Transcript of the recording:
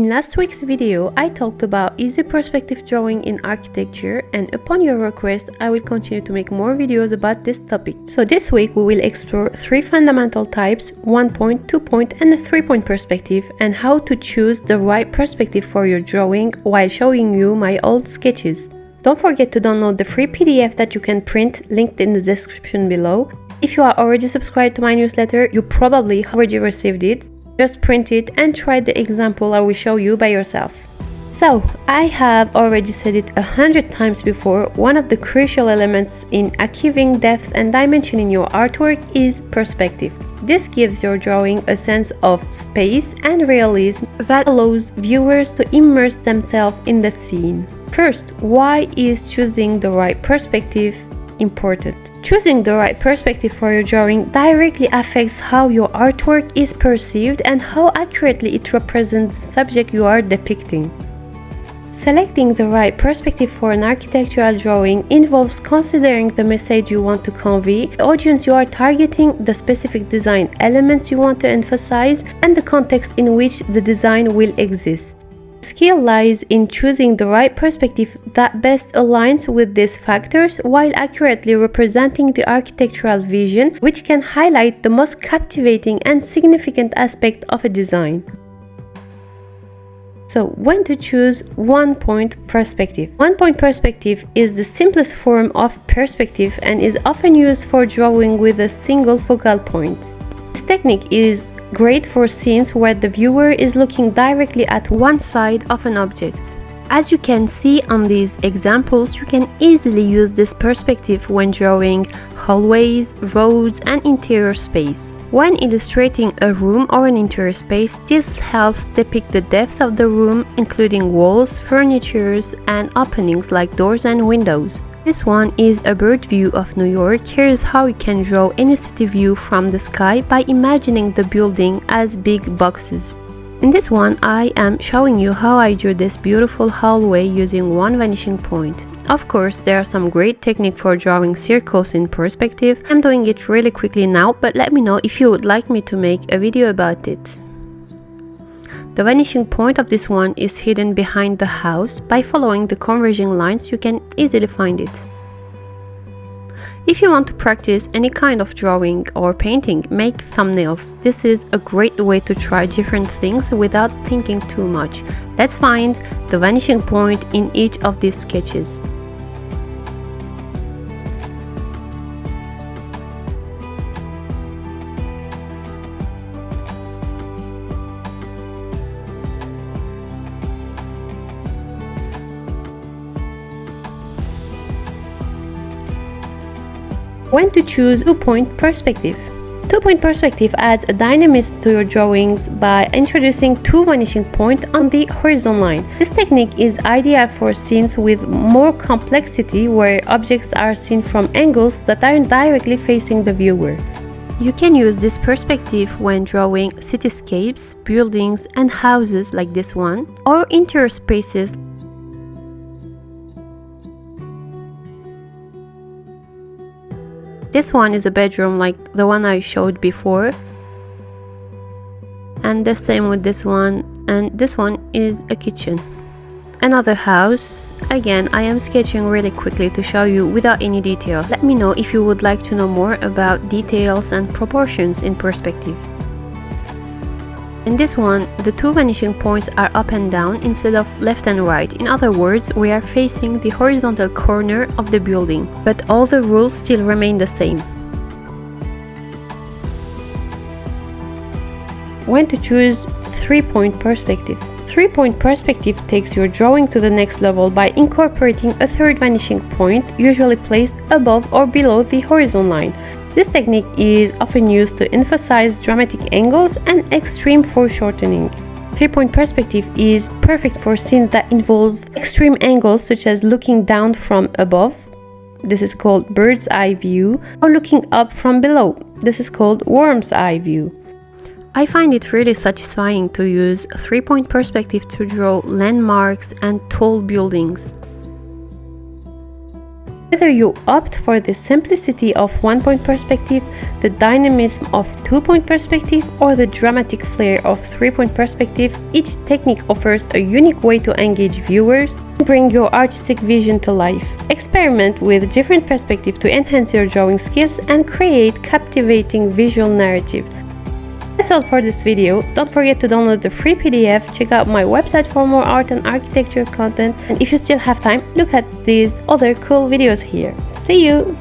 In last week's video, I talked about easy perspective drawing in architecture, and upon your request, I will continue to make more videos about this topic. So this week, we will explore 3 fundamental types, 1-point, 2-point, and a 3-point perspective, and how to choose the right perspective for your drawing while showing you my old sketches. Don't forget to download the free PDF that you can print, linked in the description below. If you are already subscribed to my newsletter, you probably already received it. Just print it and try the example I will show you by yourself. So, I have already said it 100 times before, one of the crucial elements in achieving depth and dimension in your artwork is perspective. This gives your drawing a sense of space and realism that allows viewers to immerse themselves in the scene. First, why is choosing the right perspective important? Choosing the right perspective for your drawing directly affects how your artwork is perceived and how accurately it represents the subject you are depicting. Selecting the right perspective for an architectural drawing involves considering the message you want to convey, the audience you are targeting, the specific design elements you want to emphasize, and the context in which the design will exist. The skill lies in choosing the right perspective that best aligns with these factors while accurately representing the architectural vision, which can highlight the most captivating and significant aspect of a design. So, when to choose 1-point perspective? 1-point perspective is the simplest form of perspective and is often used for drawing with a single focal point. This technique is great for scenes where the viewer is looking directly at one side of an object. As you can see on these examples, you can easily use this perspective when drawing hallways, roads, and interior space. When illustrating a room or an interior space, this helps depict the depth of the room, including walls, furniture, and openings like doors and windows. This one is a bird view of New York. Here is how you can draw any city view from the sky by imagining the building as big boxes. In this one, I am showing you how I drew this beautiful hallway using one vanishing point. Of course, there are some great techniques for drawing circles in perspective. I'm doing it really quickly now, but let me know if you would like me to make a video about it. The vanishing point of this one is hidden behind the house. By following the converging lines, you can easily find it. If you want to practice any kind of drawing or painting, make thumbnails. This is a great way to try different things without thinking too much. Let's find the vanishing point in each of these sketches. When to choose 2-point perspective? 2-point perspective adds a dynamism to your drawings by introducing 2 vanishing points on the horizon line. This technique is ideal for scenes with more complexity where objects are seen from angles that aren't directly facing the viewer. You can use this perspective when drawing cityscapes, buildings, and houses like this one, or interior spaces. This one is a bedroom like the one I showed before, and the same with this one, and this one is a kitchen. Another house. Again, I am sketching really quickly to show you without any details. Let me know if you would like to know more about details and proportions in perspective. In this one, the 2 vanishing points are up and down instead of left and right. In other words, we are facing the horizontal corner of the building, but all the rules still remain the same. When to choose 3-point perspective? 3-point perspective takes your drawing to the next level by incorporating a 3rd vanishing point, usually placed above or below the horizon line. This technique is often used to emphasize dramatic angles and extreme foreshortening. 3-point perspective is perfect for scenes that involve extreme angles such as looking down from above. This is called bird's eye view, or looking up from below. This is called worm's eye view. I find it really satisfying to use 3-point perspective to draw landmarks and tall buildings. Whether you opt for the simplicity of one-point perspective, the dynamism of two-point perspective, or the dramatic flair of three-point perspective, each technique offers a unique way to engage viewers and bring your artistic vision to life. Experiment with different perspectives to enhance your drawing skills and create captivating visual narrative. That's all for this video. Don't forget to download the free PDF, check out my website for more art and architecture content, and if you still have time, look at these other cool videos here. See you!